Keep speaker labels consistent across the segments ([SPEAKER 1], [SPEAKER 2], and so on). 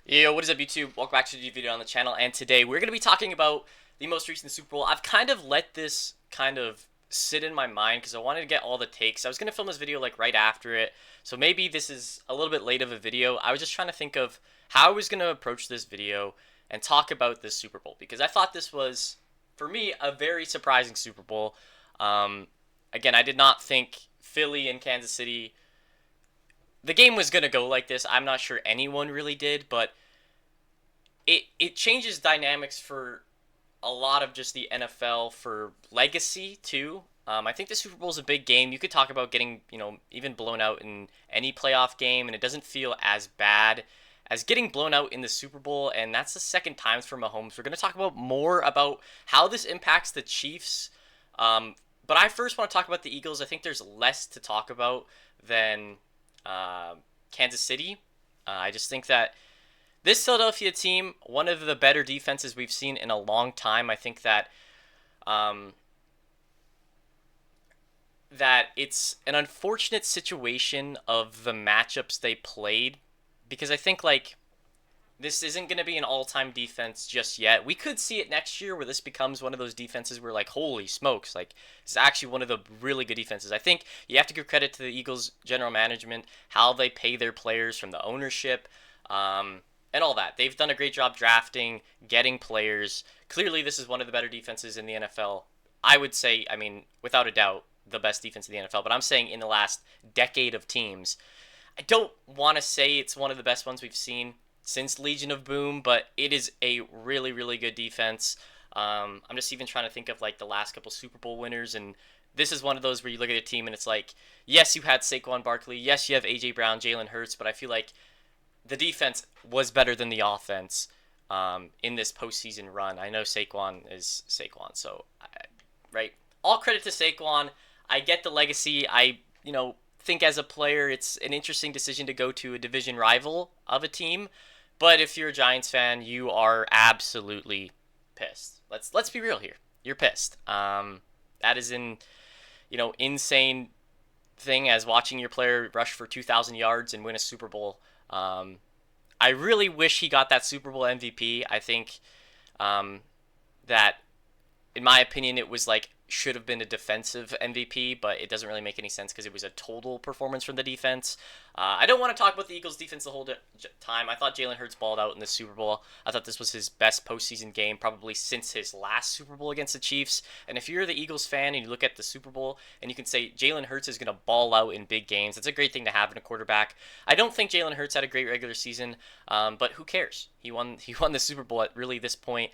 [SPEAKER 1] Yo, what is up, YouTube? Welcome back to a new video on the channel, and today we're going to be talking about the most recent Super Bowl. I've kind of let this kind of sit in my mind because I wanted to get all the takes. I was going to film this video like right after it, so maybe this is a little bit late of a video. I was just trying to think of how I was going to approach this video and talk about this Super Bowl because I thought this was, for me, a very surprising Super Bowl. Um, Again, I did not think Philly and Kansas City, the game was going to go like this. I'm not sure anyone really did, but it changes dynamics for a lot of just the NFL for legacy too. I think the Super Bowl is a big game. You could talk about getting even blown out in any playoff game, and it doesn't feel as bad as getting blown out in the Super Bowl, and that's the second time for Mahomes. We're going to talk about more about how this impacts the Chiefs. But I first want to talk about the Eagles. I think there's less to talk about than uh, Kansas City. I just think that this Philadelphia team, one of the better defenses we've seen in a long time. I think that um, that it's an unfortunate situation of the matchups they played because I think like this isn't going to be an all-time defense just yet. We could see it next year where this becomes one of those defenses where like holy smokes, like it's actually one of the really good defenses. I think you have to give credit to the Eagles general management, how they pay their players from the ownership. And all that. They've done a great job drafting, getting players. Clearly, this is one of the better defenses in the NFL. I would say, I mean, without a doubt, the best defense in the NFL. But I'm saying in the last decade of teams, I don't want to say it's one of the best ones we've seen since Legion of Boom, but it is a really, really good defense. I'm just even trying to think of like the last couple Super Bowl winners, and this is one of those where you look at a team and it's like, yes, you had Saquon Barkley, yes, you have AJ Brown, Jalen Hurts, but I feel like the defense was better than the offense in this postseason run. I know Saquon is Saquon, so right. All credit to Saquon. I get the legacy. I think as a player, it's an interesting decision to go to a division rival of a team. But if you're a Giants fan, you are absolutely pissed. Let's be real here. You're pissed. That is insane thing as watching your player rush for 2,000 yards and win a Super Bowl. Um, I really wish he got that Super Bowl MVP. I think um, that, in my opinion, it was like should have been a defensive MVP, but it doesn't really make any sense because it was a total performance from the defense. I don't want to talk about the Eagles' defense the whole time. I thought Jalen Hurts balled out in the Super Bowl. I thought this was his best postseason game probably since his last Super Bowl against the Chiefs. And if you're the Eagles fan and you look at the Super Bowl and you can say Jalen Hurts is going to ball out in big games, it's a great thing to have in a quarterback. I don't think Jalen Hurts had a great regular season, but who cares? He won. He won the Super Bowl at really this point.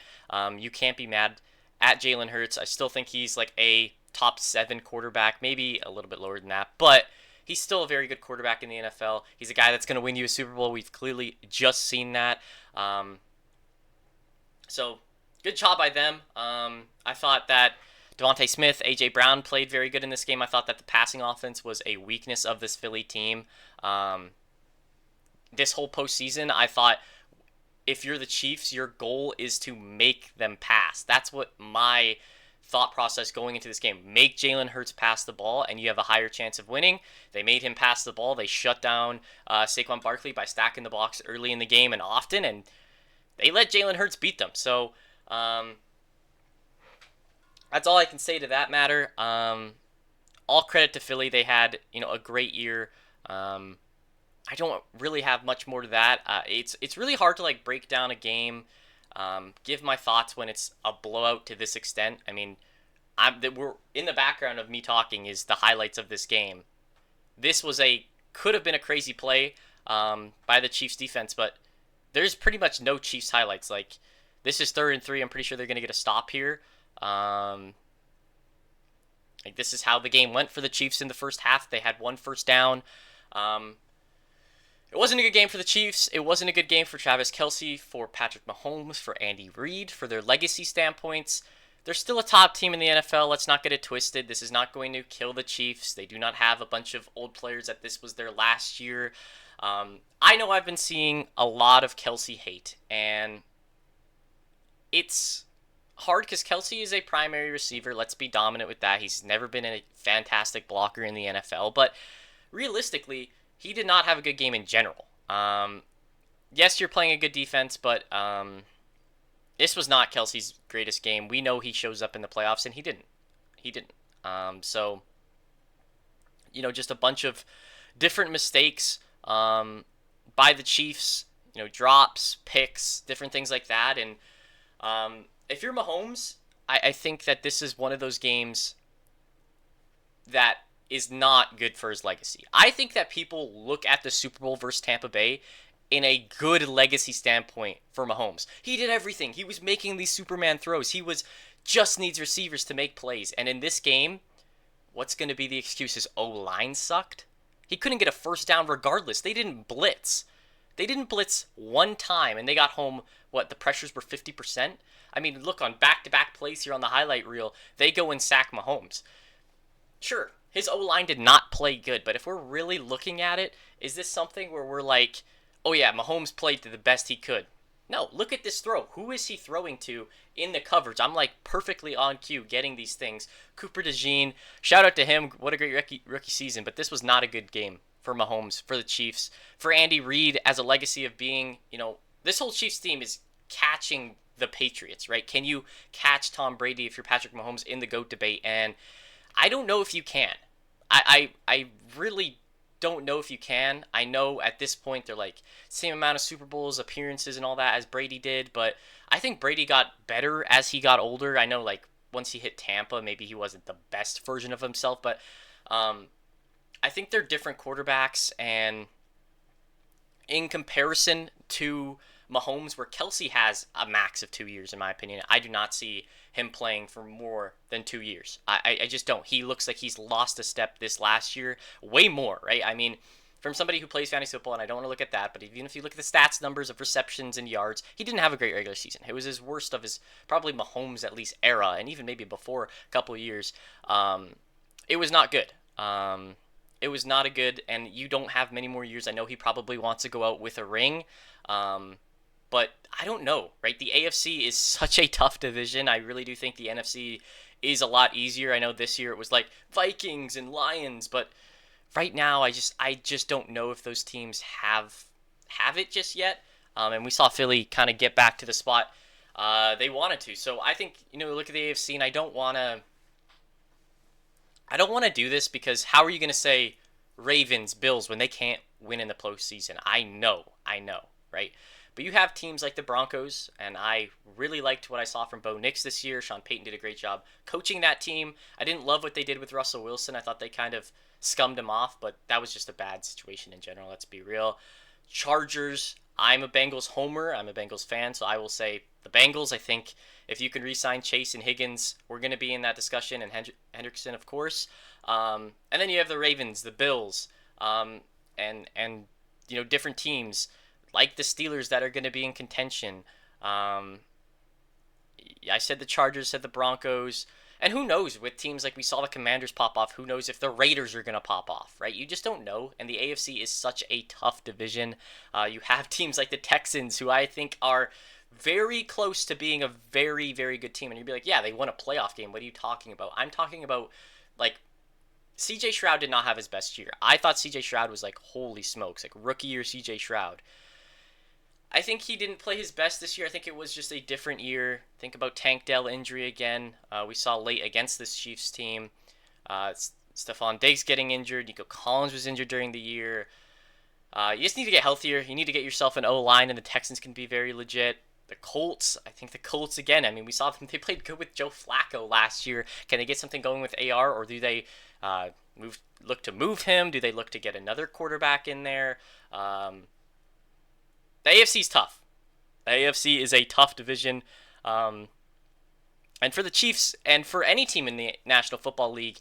[SPEAKER 1] You can't be mad at Jalen Hurts. I still think he's like a top 7 quarterback, maybe a little bit lower than that, but he's still a very good quarterback in the NFL. He's a guy that's going to win you a Super Bowl. We've clearly just seen that. So good job by them. I thought that Devontae Smith, AJ Brown played very good in this game. I thought that the passing offense was a weakness of this Philly team. This whole postseason, I thought if you're the Chiefs, your goal is to make them pass. That's what my thought process going into this game. Make Jalen Hurts pass the ball, and you have a higher chance of winning. They made him pass the ball. They shut down Saquon Barkley by stacking the box early in the game and often, and they let Jalen Hurts beat them. So that's all I can say to that matter. All credit to Philly. They had a great year. I don't really have much more to that. It's really hard to like break down a game, give my thoughts when it's a blowout to this extent. I mean, we're in the background of me talking is the highlights of this game. This could have been a crazy play by the Chiefs defense, but there's pretty much no Chiefs highlights. Like this is 3rd and 3. I'm pretty sure they're gonna get a stop here. Like this is how the game went for the Chiefs in the first half. They had one first down. It wasn't a good game for the Chiefs. It wasn't a good game for Travis Kelce, for Patrick Mahomes, for Andy Reid, for their legacy standpoints. They're still a top team in the NFL. Let's not get it twisted. This is not going to kill the Chiefs. They do not have a bunch of old players that this was their last year. I know I've been seeing a lot of Kelce hate, and it's hard because Kelce is a primary receiver. Let's be dominant with that. He's never been a fantastic blocker in the NFL, but realistically, he did not have a good game in general. yes, you're playing a good defense, but this was not Kelsey's greatest game. We know he shows up in the playoffs, and he didn't. He didn't. So just a bunch of different mistakes by the Chiefs. Drops, picks, different things like that. And if you're Mahomes, I think that this is one of those games that is not good for his legacy. I think that people look at the Super Bowl versus Tampa Bay in a good legacy standpoint for Mahomes. He did everything. He was making these Superman throws. He was just needs receivers to make plays. And in this game, what's going to be the excuse? His O-line sucked? He couldn't get a first down regardless. They didn't blitz. They didn't blitz one time, and they got home, the pressures were 50%? I mean, look, on back-to-back plays here on the highlight reel, they go and sack Mahomes. Sure, his O-line did not play good, but if we're really looking at it, is this something where we're like, oh yeah, Mahomes played to the best he could? No, look at this throw. Who is he throwing to in the coverage? I'm like perfectly on cue getting these things. Cooper DeJean, shout out to him. What a great rookie season, but this was not a good game for Mahomes, for the Chiefs, for Andy Reid as a legacy of being, this whole Chiefs team is catching the Patriots, right? Can you catch Tom Brady if you're Patrick Mahomes in the GOAT debate? And I don't know if you can. I really don't know if you can. I know at this point they're like same amount of Super Bowls, appearances, and all that as Brady did, but I think Brady got better as he got older. I know like once he hit Tampa, maybe he wasn't the best version of himself, but I think they're different quarterbacks, and in comparison to Mahomes, where Kelsey has a max of 2 years, in my opinion, I do not see him playing for more than 2 years. I just don't. He looks like he's lost a step this last year, way more, right? I mean, from somebody who plays fantasy football, and I don't want to look at that, but even if you look at the stats numbers of receptions and yards, he didn't have a great regular season. It was his worst of his, probably Mahomes at least, era, and even maybe before a couple of years. It was not good. It was not a good, and you don't have many more years. I know he probably wants to go out with a ring, but I don't know, right? The AFC is such a tough division. I really do think the NFC is a lot easier. I know this year it was like Vikings and Lions, but right now I just don't know if those teams have it just yet. And we saw Philly kind of get back to the spot they wanted to. So I think look at the AFC, and I don't want to do this because how are you going to say Ravens, Bills when they can't win in the postseason? I know, right? But you have teams like the Broncos, and I really liked what I saw from Bo Nix this year. Sean Payton did a great job coaching that team. I didn't love what they did with Russell Wilson. I thought they kind of scummed him off, but that was just a bad situation in general, let's be real. Chargers, I'm a Bengals homer. I'm a Bengals fan, so I will say the Bengals. I think if you can re-sign Chase and Higgins, we're going to be in that discussion, and Hendrickson, of course. And then you have the Ravens, the Bills, and different teams like the Steelers that are going to be in contention. I said the Chargers, said the Broncos. And who knows, with teams like we saw the Commanders pop off, who knows if the Raiders are going to pop off, right? You just don't know. And the AFC is such a tough division. You have teams like the Texans, who I think are very close to being a very, very good team. And you'd be like, yeah, they won a playoff game. What are you talking about? I'm talking about, like, CJ Stroud did not have his best year. I thought CJ Stroud was like, holy smokes, like rookie year CJ Stroud. I think he didn't play his best this year. I think it was just a different year. Think about Tank Dell injury again. We saw late against this Chiefs team. Stephon Diggs getting injured. Nico Collins was injured during the year. You just need to get healthier. You need to get yourself an O-line, and the Texans can be very legit. The Colts, I think the Colts again. I mean, we saw them. They played good with Joe Flacco last year. Can they get something going with AR, or do they look to move him? Do they look to get another quarterback in there? The AFC is tough. The AFC is a tough division. And for the Chiefs and for any team in the National Football League,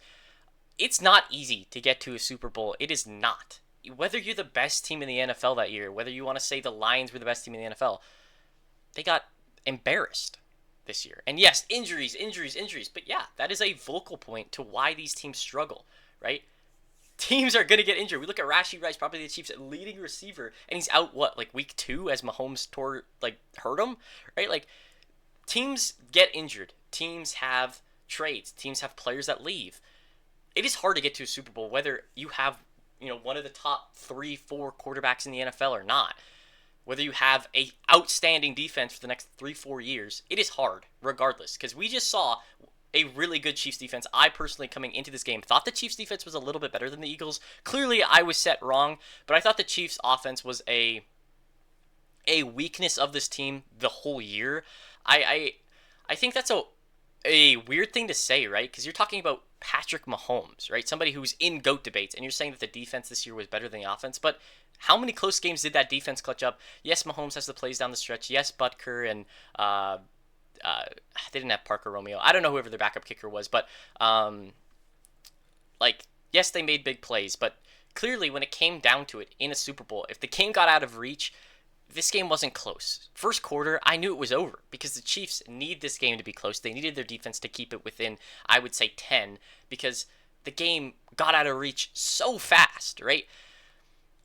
[SPEAKER 1] it's not easy to get to a Super Bowl. It is not. Whether you're the best team in the NFL that year, whether you want to say the Lions were the best team in the NFL, they got embarrassed this year. And yes, injuries. But yeah, that is a vocal point to why these teams struggle, right? Teams are going to get injured. We look at Rashee Rice, probably the Chiefs' leading receiver, and he's out, like week 2 as Mahomes hurt him, right? Like, teams get injured. Teams have trades. Teams have players that leave. It is hard to get to a Super Bowl, whether you have, one of the top 3-4 quarterbacks in the NFL or not. whether you have a outstanding defense for the next 3-4 years, it is hard regardless, because we just saw a really good Chiefs defense. I personally, coming into this game, thought the Chiefs defense was a little bit better than the Eagles. Clearly, I was set wrong, but I thought the Chiefs offense was a weakness of this team the whole year. I think that's a weird thing to say, right? Because you're talking about Patrick Mahomes, right? Somebody who's in GOAT debates, and you're saying that the defense this year was better than the offense. But how many close games did that defense clutch up? Yes, Mahomes has the plays down the stretch. Yes, Butker and they didn't have Parker Romeo. I don't know whoever their backup kicker was, but yes, they made big plays. But clearly, when it came down to it in a Super Bowl, if the game got out of reach, this game wasn't close. First quarter, I knew it was over because the Chiefs need this game to be close. They needed their defense to keep it within, I would say, 10 because the game got out of reach so fast, right?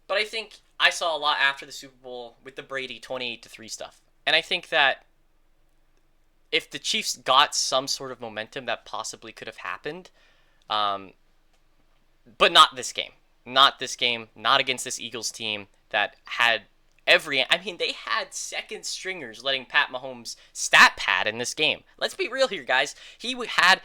[SPEAKER 1] But I think I saw a lot after the Super Bowl with the Brady 28-3 stuff. And I think that if the Chiefs got some sort of momentum, that possibly could have happened. But not this game. Not this game. Not against this Eagles team that had they had second stringers letting Pat Mahomes stat pad in this game. Let's be real here, guys. He had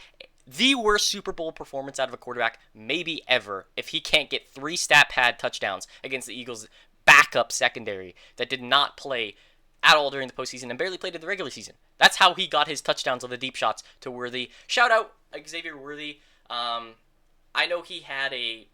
[SPEAKER 1] the worst Super Bowl performance out of a quarterback maybe ever if he can't get 3 stat pad touchdowns against the Eagles' backup secondary that did not play at all during the postseason and barely played in the regular season. That's how he got his touchdowns on the deep shots to Worthy. Shout out Xavier Worthy. I know he had a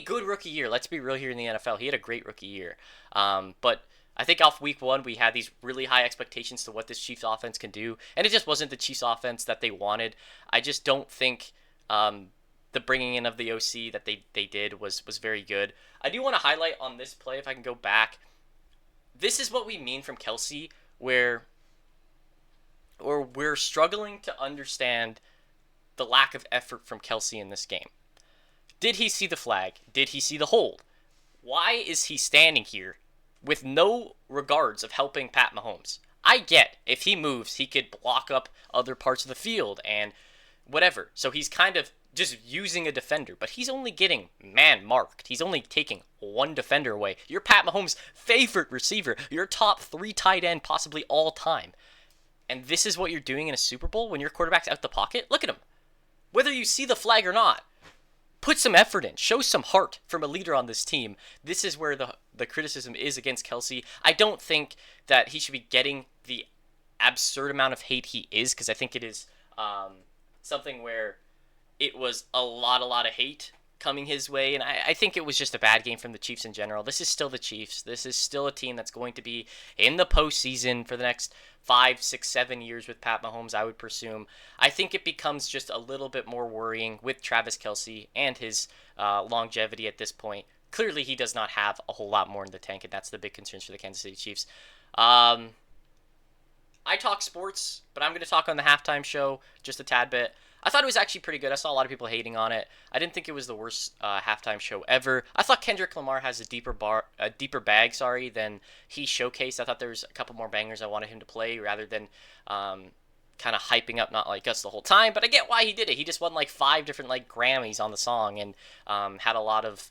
[SPEAKER 1] good rookie year. Let's be real here in the NFL. He had a great rookie year. But I think off week 1, we had these really high expectations to what this Chiefs offense can do. And it just wasn't the Chiefs offense that they wanted. I just don't think the bringing in of the OC that they did was very good. I do want to highlight on this play, if I can go back. This is what we mean from Kelsey, where we're struggling to understand the lack of effort from Kelsey in this game. Did he see the flag? Did he see the hold? Why is he standing here with no regards of helping Pat Mahomes? I get if he moves, he could block up other parts of the field and whatever. So he's kind of just using a defender, but he's only getting man marked. He's only taking one defender away. You're Pat Mahomes' favorite receiver. Your top 3 tight end possibly all time. And this is what you're doing in a Super Bowl when your quarterback's out the pocket? Look at him. Whether you see the flag or not, put some effort in. Show some heart from a leader on this team. This is where the criticism is against Kelsey. I don't think that he should be getting the absurd amount of hate he is, because I think it is something where it was a lot of hate coming his way, and I think it was just a bad game from the Chiefs in general. This is still the Chiefs. This is still a team that's going to be in the postseason for the next 5, 6, 7 years with Pat Mahomes, I would presume. I think it becomes just a little bit more worrying with Travis Kelce and his longevity at this point. Clearly, he does not have a whole lot more in the tank, and that's the big concern for the Kansas City Chiefs. I talk sports, but I'm going to talk on the halftime show just a tad bit. I thought it was actually pretty good. I saw a lot of people hating on it. I didn't think it was the worst halftime show ever. I thought Kendrick Lamar has a deeper bag, than he showcased. I thought there was a couple more bangers I wanted him to play rather than kind of hyping up Not Like Us the whole time. But I get why he did it. He just won like 5 different Grammys on the song and had a lot of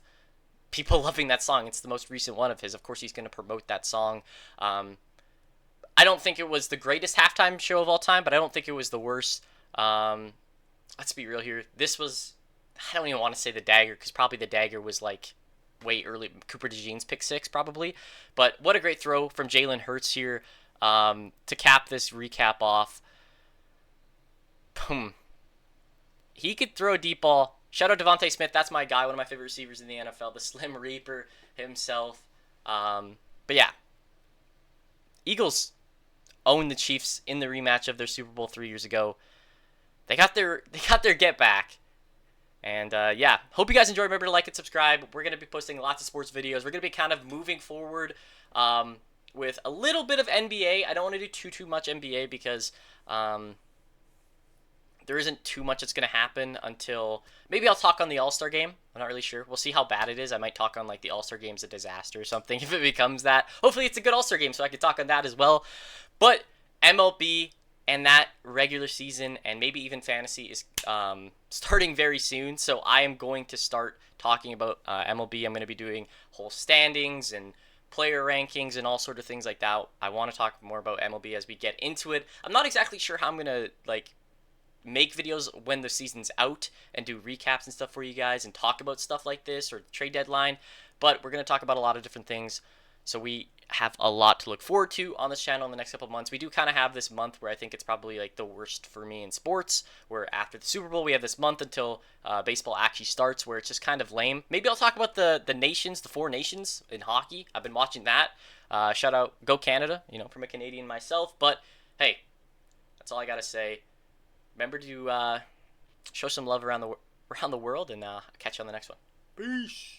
[SPEAKER 1] people loving that song. It's the most recent one of his. Of course, he's going to promote that song. I don't think it was the greatest halftime show of all time, but I don't think it was the worst. Let's be real here. This was, I don't even want to say the dagger, because probably the dagger was way early. Cooper DeJean's pick 6 probably. But what a great throw from Jalen Hurts here to cap this recap off. Boom. He could throw a deep ball. Shout out Devontae Smith. That's my guy. One of my favorite receivers in the NFL. The Slim Reaper himself. But yeah. Eagles owned the Chiefs in the rematch of their Super Bowl 3 years ago. They got their get back. And yeah, hope you guys enjoyed. Remember to like and subscribe. We're going to be posting lots of sports videos. We're going to be kind of moving forward with a little bit of NBA. I don't want to do too much NBA because there isn't too much that's going to happen until maybe I'll talk on the All-Star game. I'm not really sure. We'll see how bad it is. I might talk on the All-Star game's a disaster or something if it becomes that. Hopefully it's a good All-Star game so I can talk on that as well. But MLB and that regular season and maybe even fantasy is starting very soon. So I am going to start talking about MLB. I'm going to be doing whole standings and player rankings and all sort of things like that. I want to talk more about MLB as we get into it. I'm not exactly sure how I'm gonna like make videos when the season's out and do recaps and stuff for you guys and talk about stuff like this or trade deadline. But we're going to talk about a lot of different things. So we have a lot to look forward to on this channel in the next couple of months. We do kind of have this month where I think it's probably like the worst for me in sports, where after the Super Bowl, we have this month until baseball actually starts, where it's just kind of lame. Maybe I'll talk about the nations, the 4 nations in hockey. I've been watching that. Shout out, go Canada, from a Canadian myself. But hey, that's all I got to say. Remember to show some love around the world, and catch you on the next one. Peace.